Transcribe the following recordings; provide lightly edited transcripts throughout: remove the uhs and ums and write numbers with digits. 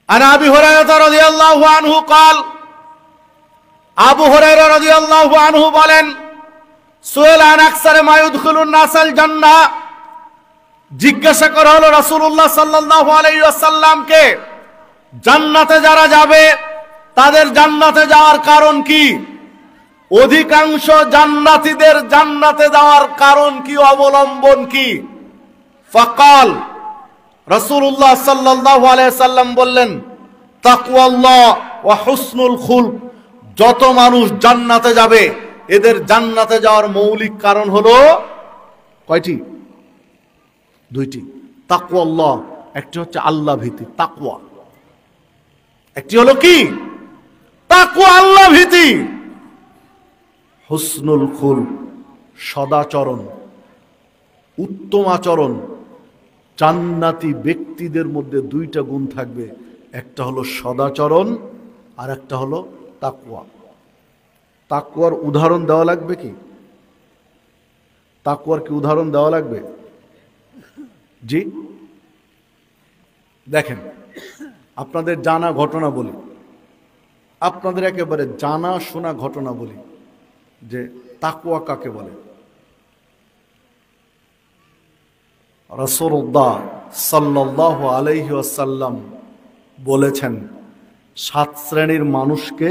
عن أبي هريرة رضي الله عنه قال আবু হুরায়রা রাদিয়াল্লাহু আনহু বলেন সুয়েল আন আকসারে মা ইউদখিলুন নাসাল জান্নাহ, জিজ্ঞাসা করা হলো রাসূলুল্লাহ সাল্লাল্লাহু আলাইহি ওয়াসাল্লামকে জান্নাতে যারা যাবে তাদের জান্নাতে যাওয়ার কারণ কি, অধিকাংশ জান্নাতীদের জান্নাতে যাওয়ার কারণ কি, অবলম্বন কি? ফাকাল, রাসূলুল্লাহ সাল্লাল্লাহু আলাইহি ওয়াসাল্লাম বললেন তাকওয়াল্লাহ ওয়া হুসনুল খুলক। যত মানুষ জান্নাতে যাবে এদের জান্নাতে যাওয়ার মৌলিক কারণ হলো কয়টি? দুইটি। তাকওয়াল্লাহ, একটি হচ্ছে আল্লাহ ভীতি, তাকওয়া। একটি হলো কি? তাকওয়া, আল্লাহ ভীতি। হুসনুল খুলক, সদাচরণ, উত্তম আচরণ। জান্নাতি ব্যক্তিদের মধ্যে দুইটা গুণ থাকবে, একটা হলো সদাচরণ আর একটা হলো তাকওয়া। তাকওয়ার উদাহরণ দেওয়া লাগবে কি? তাকওয়ার কি উদাহরণ দেওয়া লাগবে? জি, দেখেন, আপনাদের জানা ঘটনা বলি, আপনাদের একেবারে জানা শোনা ঘটনা বলি যে তাকওয়া কাকে বলে। রাসূলুল্লাহ সাল্লাল্লাহু আলাইহি ওয়াসাল্লাম বলেছেন 7 শ্রেণীর মানুষকে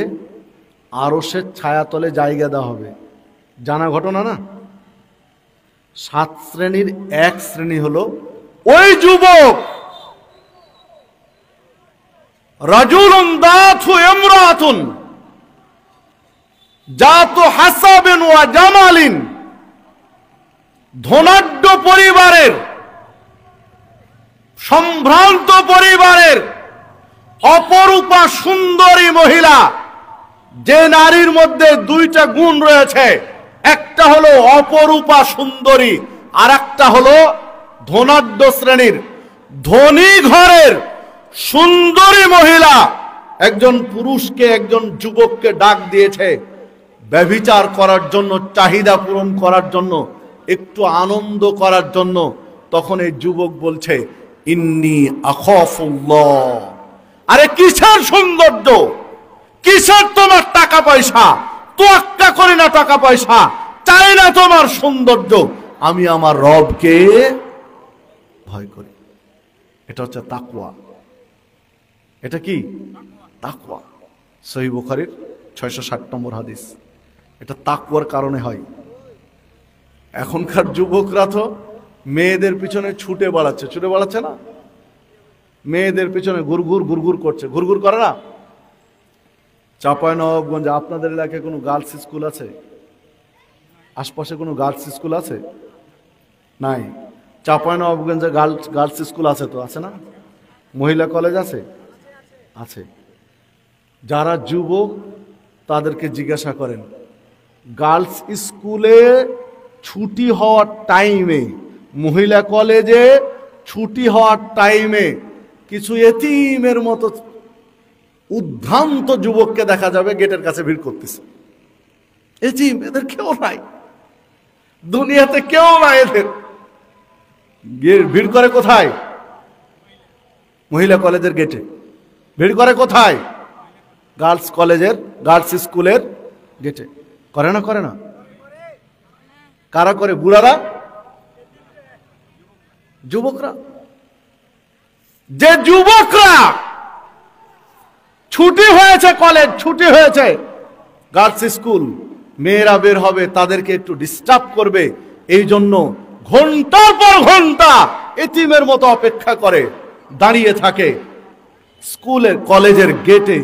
আরশের ছায়াতলে জায়গা দেওয়া হবে। জানা ঘটনা না? 7 শ্রেণীর এক শ্রেণী হলো ওই যুবক রাজুলুন দাতু ইমরাতুন জাতু হাসাবিন ওয়া জামালিন, ধনাঢ্য পরিবারের, সম্ভ্রান্ত পরিবারের অপরূপা সুন্দরী মহিলা, যে নারীর মধ্যে দুইটা গুণ রয়েছে, একটা হলো অপরূপা সুন্দরী আর একটা হলো ধনাঢ্য শ্রেণীর। ধনী ঘরের সুন্দরী মহিলা একজন পুরুষকে, একজন যুবককে ডাক দিয়েছে ব্যভিচার করার জন্য, চাহিদা পূরণ করার জন্য, একটু আনন্দ করার জন্য। তখন এই যুবক বলছে ইন্নী আখাফুল্লাহ। আরে কিসের সৌন্দর্য, কিসের তোমার টাকা পয়সা, তোয়াক্কা করি না টাকা পয়সা, চাই না তোমার সৌন্দর্য, আমি আমার রবকে ভয় করি। এটা হচ্ছে তাকওয়া। এটা কি? তাকওয়া। সহিহ বুখারীর 660 নম্বর হাদিস। এটা তাকওয়ার কারণে হয়। এখনকার যুবকরা তো মেয়েদের পিছনে ছুটে বেড়াচ্ছে না? মেয়েদের পিছনে ঘুরঘুর করছে, ঘুরঘুর করে না? চাঁপাইনবাবগঞ্জে আপনাদের এলাকায় কোনো গার্লস স্কুল আছে? আশপাশে কোনো গার্লস স্কুল আছে? নাই। চাঁপাইনবাবগঞ্জে গার্লস স্কুল আছে তো? আছে না? মহিলা কলেজ আছে? আছে। যারা যুবক তাদেরকে জিজ্ঞাসা করেন, গার্লস স্কুলে ছুটি হওয়ার টাইমে, মহিলা কলেজে ছুটি হওয়ার টাইমে কিছু এতিমের মতো উদ্ভ্রান্ত যুবককে দেখা যাবে গেটের কাছে ভিড় করতেছে। এতিম, এদের কেউ নাই, দুনিয়াতে কেউ নাই। এদের ভিড় করে কোথায়? মহিলা কলেজের গেটে। ভিড় করে কোথায়? গার্লস কলেজের, গার্লস স্কুলের গেটে। করে না? করে না? কারা করে? বুড়ারা, যুবকরা। যে যুবকরা ছুটি হয়েছে, কলেজ ছুটি হয়েছে, গার্লস স্কুল, মেয়েরা বের হবে, তাদেরকে একটু ডিস্টার্ব করবে, এই জন্য ঘন্টার পর ঘন্টা এতিমের মতো অপেক্ষা করে দাঁড়িয়ে থাকে স্কুলের, কলেজের গেটে।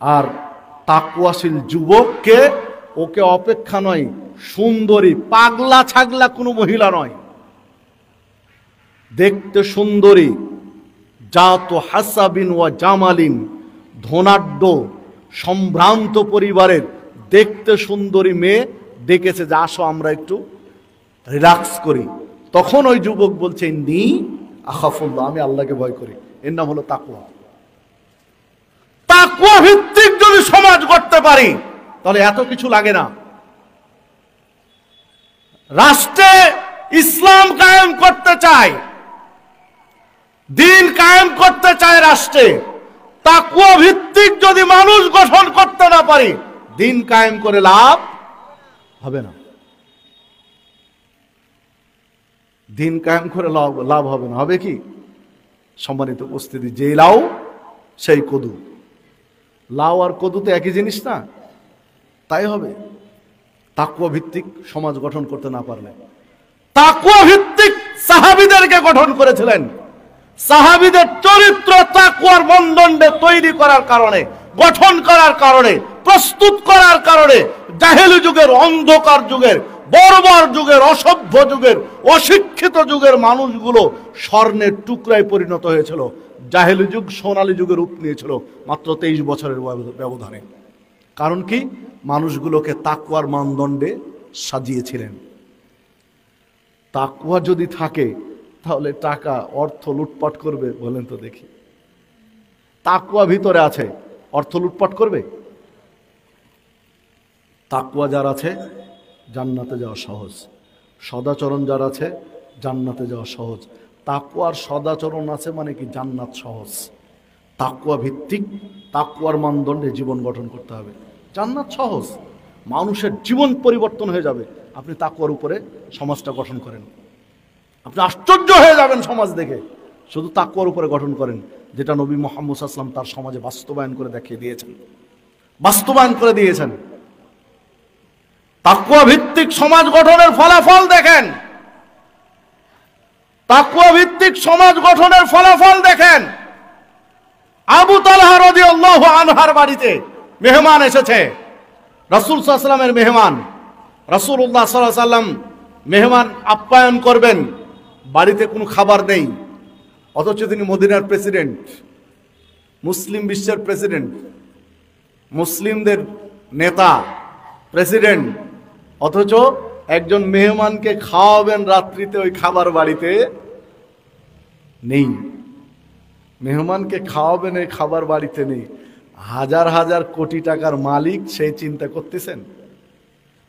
আর তাকওয়াশীল যুবককে, ওকে অপেক্ষা নয়, সুন্দরী, পাগলা ছাগলা কোনো মহিলা নয়, দেখতে সুন্দরী, জাতু হাসাবিন ওয়া জামালিন, ধনাঢ্য সম্ভ্রান্ত পরিবারের দেখতে সুন্দরী মেয়ে ডেকেছে যে আসো আমরা একটু রিল্যাক্স করি। তখন ওই যুবক বলছে ইন্নী আখাফুল্লাহ, আমি আল্লাহকে ভয় করি। এর নাম হলো তাকওয়া। তাকওয়া ভিত্তিক যদি সমাজ গড়তে পারি তাহলে এত কিছু লাগে না। রাষ্ট্রে ইসলাম কায়েম করতে চাই, দিন কায়েম করতে চায় রাষ্ট্রে, তাকওয়া ভিত্তিক যদি মানুষ গঠন করতে না পারি, দিন কায়েম করে লাভ হবে না। দিন কায়েম করে লাভ হবে না। হবে কি? সম্মানিত উপস্থিতি, যে লাউ সেই কদু। লাউ আর কদু তো একই জিনিস না? তাই হবে তাকওয়া ভিত্তিক সমাজ গঠন করতে না পারলে। তাকওয়া ভিত্তিক সাহাবীদেরকে গঠন করেছিলেন। সাহাবীদের চরিত্র তাকওয়ার মানদণ্ডে তৈরি করার কারণে, গঠন করার কারণে, প্রস্তুত করার কারণে জাহেলি যুগের, অন্ধকার যুগের, বর্বর যুগের, অসভ্য যুগের, অশিক্ষিত যুগের মানুষগুলো স্বর্ণের টুকরায় পরিণত হয়েছিল। জাহেলি যুগ সোনালী যুগের রূপ নিয়েছিল মাত্র 23 বছরের ব্যবধানে। কারণ কি? মানুষগুলোকে তাকওয়ার মানদণ্ডে সাজিয়েছিলেন। তাকওয়া যদি থাকে তাহলে টাকা অর্থ লুটপাট করবে? বলেন তো দেখি। তাকওয়া ভিতরে আছে, অর্থ লুটপাট করবে? তাকওয়া যার আছে জান্নাতে যাওয়া সহজ। সদাচরণ যার আছে জান্নাতে যাওয়া সহজ। তাকওয়ার সদাচরণ আছে মানে কি জান্নাত সহজ। তাকওয়া ভিত্তিক, তাকওয়ার মানদণ্ডে জীবন গঠন করতে হবে, জান্নাত সহজ। মানুষের জীবন পরিবর্তন হয়ে যাবে আপনি তাকওয়ার উপরে সমাজটা গঠন করেন। আপনি আশ্চর্য হয়ে যাবেন সমাজ দেখে। শুধু তাকওয়ার উপরে গঠন করেন, যেটা নবী মুহাম্মদ সাল্লাল্লাহু আলাইহি ওয়াসাল্লাম তার সমাজে বাস্তবায়ন করে দেখিয়ে দিয়েছেন, বাস্তবায়ন করে দিয়েছেন। তাকওয়া ভিত্তিক সমাজ গঠনের ফলাফল দেখেন, তাকওয়া ভিত্তিক সমাজ গঠনের ফলাফল দেখেন। আবু তালহা রাদিয়াল্লাহু আনহার বাড়িতে মেহমান এসেছে, রাসূল সাল্লাল্লাহু আলাইহি ওয়াসাল্লামের মেহমান। রাসূলুল্লাহ সাল্লাল্লাহু আলাইহি ওয়াসাল্লাম মেহমান আপ্যায়ন করবেন, বাড়িতে কোনো খাবার নেই, অথচ তিনি মদিনার প্রেসিডেন্ট, মুসলিম বিশ্বের প্রেসিডেন্ট, মুসলিমদের নেতা, প্রেসিডেন্ট, অথচ একজন মেহমানকে খাওয়াবেন রাত্রিতে, ওই খাবার বাড়িতে নেই। মেহমানকে খাওয়াবেন, এই খাবার বাড়িতে নেই। হাজার হাজার কোটি টাকার মালিক সেই চিন্তা করতেছেন,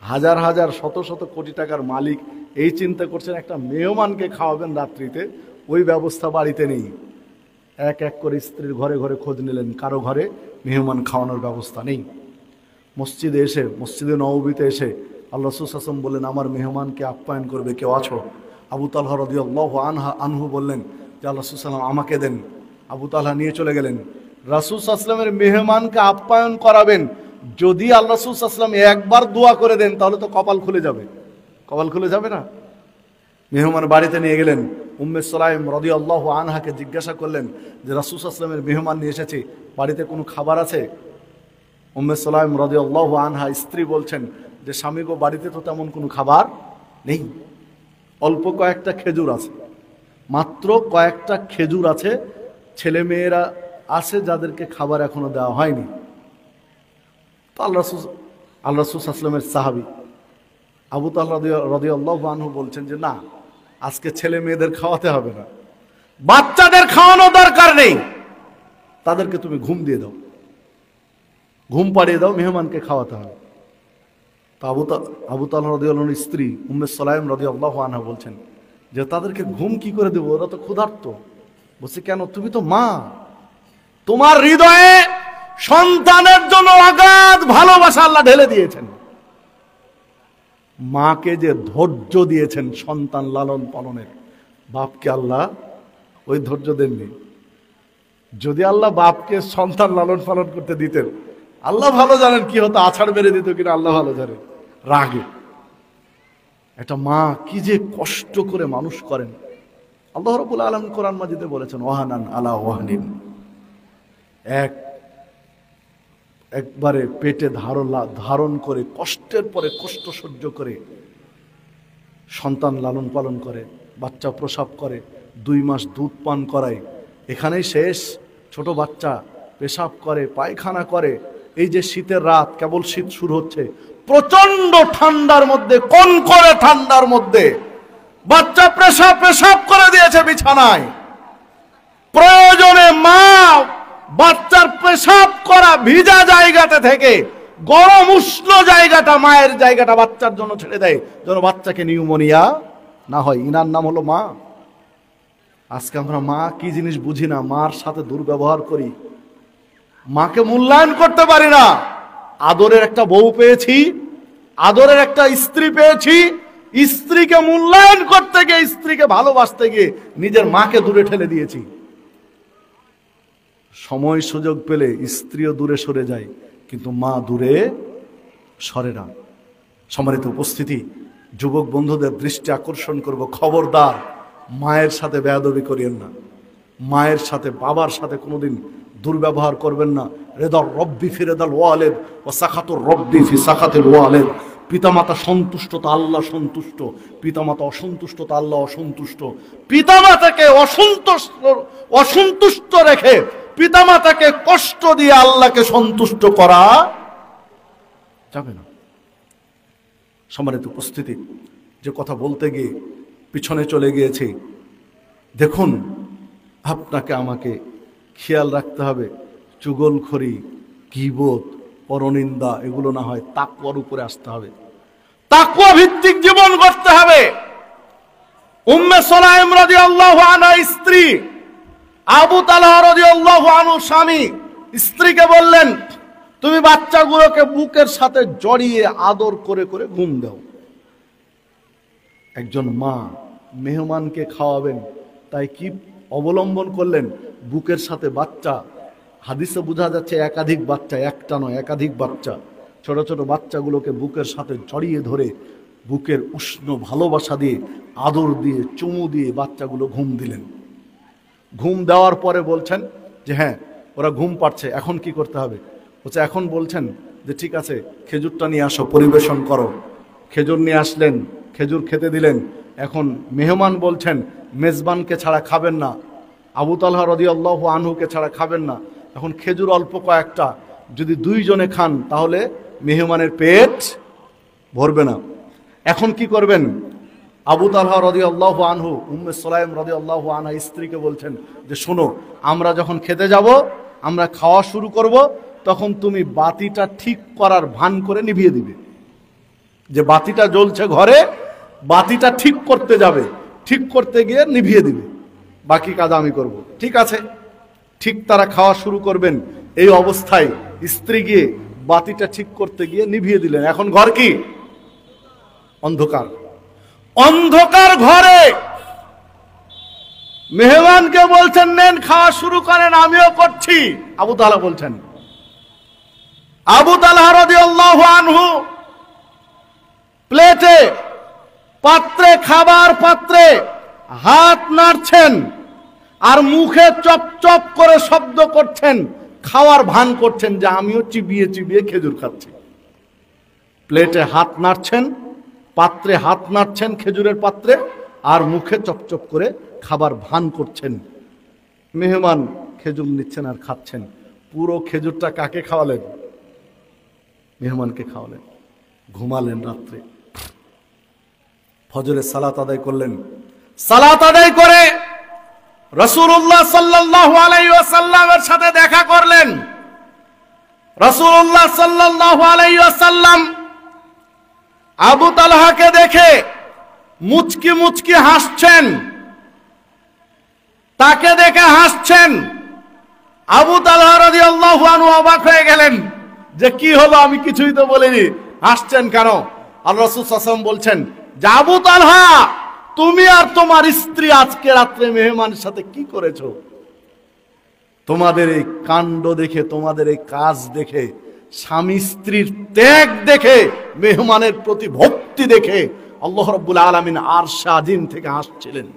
হাজার হাজার শত শত কোটি টাকার মালিক এই চিন্তা করছেন একটা মেহমানকে খাওয়াবেন রাত্রিতে, ওই ব্যবস্থা বাড়িতে নেই। এক এক করে স্ত্রীর ঘরে ঘরে খোঁজ নিলেন, কারো ঘরে মেহমান খাওয়ানোর ব্যবস্থা নেই। মসজিদে এসে, মসজিদে নববীতে এসে আল্লাহ রাসূল সাল্লাল্লাহু আলাইহি ওয়াসাল্লাম বললেন, আমার মেহমানকে আপ্যায়ন করবে কেউ আছো? আবু তালহা রাদিয়াল্লাহু আনহু বললেন যে আল্লাহ রাসূল সাল্লাল্লাহু আলাইহি ওয়াসাল্লাম আমাকে দেন। আবু তালহা নিয়ে চলে গেলেন। রাসূল সাল্লাল্লাহু আলাইহি ওয়াসাল্লামের মেহমানকে আপ্যায়ন করাবেন, যদি আল্লাহ রাসূল সাল্লাল্লাহু আলাইহি ওয়াসাল্লাম একবার দোয়া করে দেন তাহলে তো কপাল খুলে যাবে। কপাল খুলে যাবে না? মেহমান বাড়িতে নিয়ে গেলেন। উম্মে সুলাইম রাদিয়াল্লাহু আনহাকে জিজ্ঞাসা করলেন যে রাসূল সাল্লাল্লাহু আলাইহি ওয়াসাল্লামের মেহমান নিয়ে এসেছে, বাড়িতে কোনো খাবার আছে? উম্মে সুলাইম রাদিয়াল্লাহু আনহা স্ত্রী বলছেন যে স্বামী গো, বাড়িতে তো তেমন কোনো খাবার নেই, অল্প কয়েকটা খেজুর আছে, মাত্র কয়েকটা খেজুর আছে, ছেলে মেয়েরা আছে যাদেরকে খাবার এখনো দেওয়া হয়নি। তো আল্লাহ রাসূল সাল্লাল্লাহু আলাইহি ওয়াসাল্লামের সাহাবী আবু তালহা রাদিয়াল্লাহু আনহু বলছেন যে না, আজকে ছেলে মেয়েদের খাওয়াতে হবে না, বাচ্চাদের খাওয়ানো দরকার নেই, তাদেরকে তুমি ঘুম দিয়ে দাও, ঘুম পাড়িয়ে দাও, মেহমানকে খাওয়াতে হবে। তো আবু তালহা রাদিয়াল্লাহু আনহুর স্ত্রী উম্মে সুলাইম রাদিয়াল্লাহু আনহা বলছেন যে তাদেরকে ঘুম কি করে দেবো, ওরা তো ক্ষুধার্ত। বলছে কেন? তুমি তো মা, তোমার হৃদয়ে সন্তানের জন্য অগাধ ভালোবাসা আল্লাহ ঢেলে দিয়েছেন। মাকে যে ধৈর্য দিয়েছেন সন্তান লালন পালনের, বাপকে আল্লাহ ওই ধৈর্য দেননি। যদি আল্লাহ বাপকে সন্তান লালন পালন করতে দিতেন, আল্লাহ ভালো জানেন কি হতো, আছাড় মেরে দিত কিনা আল্লাহ ভালো জানেন, রাগে। একটা মা কি যে কষ্ট করে মানুষ করেন। আল্লাহ রাব্বুল আলামিন কোরআন মাজিদে বলেছেন ওয়াহানান আলা ওয়াহনিন, একবারে পেটে ধারণ করে কষ্টের পরে কষ্ট সহ্য করে সন্তান লালন পালন করে, বাচ্চা প্রসব করে, 2 মাস দুধ পান করায়, এখানেই শেষ। ছোট বাচ্চা পেশাব করে, পায়খানা করে। এই যে শীতের রাত, কেবল শীত শুরু হচ্ছে, প্রচন্ড ঠান্ডার মধ্যে, কোন করে ঠান্ডার মধ্যে বাচ্চা পেশাব করে দিয়েছে বিছানায়। প্রয়োজনে মা বাচ্চার পেশাব করা ভিজা জায়গাটা থেকে গরম উষ্ণ জায়গাটা, মায়ের জায়গাটা বাচ্চার জন্য ছেড়ে দেয়, যেন বাচ্চাকে নিউমোনিয়া না হয়। ইনার নাম হলো মা। আজকে আমরা মা কি জিনিস বুঝি না, মার সাথে দুর্ব্যবহার করি, মাকে মূল্যায়ন করতে পারি না। আদরের একটা বউ পেয়েছি, আদরের একটা স্ত্রী পেয়েছি, স্ত্রীকে মূল্যায়ন করতে গিয়ে, স্ত্রীকে ভালোবাসতে গিয়ে নিজের মাকে দূরে ঠেলে দিয়েছি। সময় সুযোগ পেলে স্ত্রীও দূরে সরে যায়, কিন্তু মা দূরে সরে না। সম্মানিত উপস্থিতি, যুবক বন্ধুদের দৃষ্টি আকর্ষণ করব, খবরদার মায়ের সাথে বেয়াদবি করিয়েন না, মায়ের সাথে বাবার সাথে কোনোদিন দুর্ব্যবহার করবেন না। রেদার রব্বি ফি রেদাল ওয়ালিদ ওয়া সাখাতুর রব্বি ফি সাখাতিল ওয়ালিদ। পিতামাতা সন্তুষ্ট তো আল্লাহ সন্তুষ্ট, পিতামাতা অসন্তুষ্ট তো আল্লাহ অসন্তুষ্ট। পিতামাতাকে অসন্তুষ্ট রেখে পিতামাতাকে কষ্ট দিয়ে আল্লাহকে সন্তুষ্ট করা যাবে না। সম্মানিত উপস্থিতি, যে কথা বলতে গিয়ে পিছনে চলে গিয়েছি, দেখুন আপনাকে আমাকে খেয়াল রাখতে হবে, চুগলখড়ি, গীবত, পরনিন্দা এগুলো না হয় তাকওয়ার উপরে আসতে হবে, তাকওয়া ভিত্তিক জীবন করতে হবে। উম্মে সুলাইম রাদিয়াল্লাহু আনহা স্ত্রী, আবু তালহা রাদিয়াল্লাহু আনহু স্বামী, স্ত্রীকে বললেন তুমি বাচ্চাগুলোকে বুকের সাথে জড়িয়ে আদর করে করে ঘুম দাও। একজন মা মেহমানকে খাওয়াবেন, তাই কি অবলম্বন করলেন? বুকের সাথে বাচ্চা, হাদিসে বোঝা যাচ্ছে একাধিক বাচ্চা, একটা নয় একাধিক বাচ্চা, ছোট ছোট বাচ্চাগুলোকে বুকের সাথে জড়িয়ে ধরে বুকের উষ্ণ ভালোবাসা দিয়ে, আদর দিয়ে, চুমু দিয়ে বাচ্চাগুলো ঘুম দিলেন। ঘুম দেওয়ার পরে বলছেন যে হ্যাঁ ওরা ঘুম পাচ্ছে, এখন কি করতে হবে? বলছে এখন বলছেন যে ঠিক আছে খেজুরটা নিয়ে আসো, পরিবেশন করো। খেজুর নিয়ে আসলেন, খেজুর খেতে দিলেন। এখন মেহমান বলছেন মেজবানকে ছাড়া খাবেন না, আবু তালহা রাদিয়াল্লাহু আনহুকে ছাড়া খাবেন না। এখন খেজুর অল্প কয়েকটা, যদি দুইজনে খান তাহলে মেহমানের পেট ভরবে না। এখন কি করবেন? আবু তালহা রাদিয়াল্লাহু আনহু উম্মে সুলাইম রাদিয়াল্লাহু আনহা স্ত্রীকে বলছেন যে শোনো, আমরা যখন খেতে যাব, আমরা খাওয়া শুরু করব, তখন তুমি বাতিটা ঠিক করার ভান করে নিভিয়ে দিবে। যে বাতিটা জ্বলছে ঘরে, বাতিটা ঠিক করতে যাবে, ঠিক করতে গিয়ে নিভিয়ে দিবে, বাকি কাজ আমি করব। ঠিক আছে, ঠিক তারা খাওয়া শুরু করবেন। এই অবস্থায় স্ত্রী গিয়ে বাতিটা ঠিক করতে গিয়ে নিভিয়ে দিলেন। এখন ঘর কি? অন্ধকার। অন্ধকার ঘরে মেহমানকে বলছেন নেন খাওয়া শুরু করেন, আমিও করছি। আবু তালহা বলছেন, আবু তালহা রাদিয়াল্লাহু আনহু প্লেটে, পাত্রে, খাবার পাত্রে হাত নাড়ছেন আর মুখে চপ চপ করে শব্দ করছেন, খাওয়ার ভান করছেন যে আমিও চিবিয়ে চিবিয়ে খেজুর খাচ্ছি। প্লেটে হাত নাড়ছেন, পাত্রে হাত নাড়ছেন, খেজুরের পাত্রে, আর মুখে চপচপ করে খাবার ভান করছেন। মেহমান খেজুর নিচ্ছেন আর খাচ্ছেন। পুরো খেজুরটা কাকে খাওয়ালেন? মেহমানকে খাওয়ালেন। ঘুমালেন রাত্রে। ফজরের সালাত আদায় করলেন। সালাত আদায় করে রাসূলুল্লাহ সাল্লাল্লাহু আলাইহি ওয়াসাল্লামের সাথে দেখা করলেন। রাসূলুল্লাহ সাল্লাল্লাহু আলাইহি ওয়াসাল্লাম আবু তালহাকে দেখে মুচকি মুচকি হাসছেন, তাকে দেখে হাসছেন। আবু তালহা রাদিয়াল্লাহু আনহু অবাক হয়ে গেলেন যে কি হলো, আমি কিছুই তো বলিনি, হাসছেন কেন? আল্লাহ রাসূল সাল্লাল্লাহু আলাইহি ওয়াসাল্লাম বলছেন যে আবু তালহা, তুমি আর তোমার স্ত্রী আজকে রাত্রে মেহমানের সাথে কি করেছো? তোমাদের এই কাণ্ড দেখে, তোমাদের এই কাজ দেখে, স্বামী স্ত্রীর ত্যাগ দেখে, মেহমানের প্রতি ভক্তি দেখে আল্লাহ রাব্বুল আলামিন আরশ আজিম থেকে হাসছিলেন।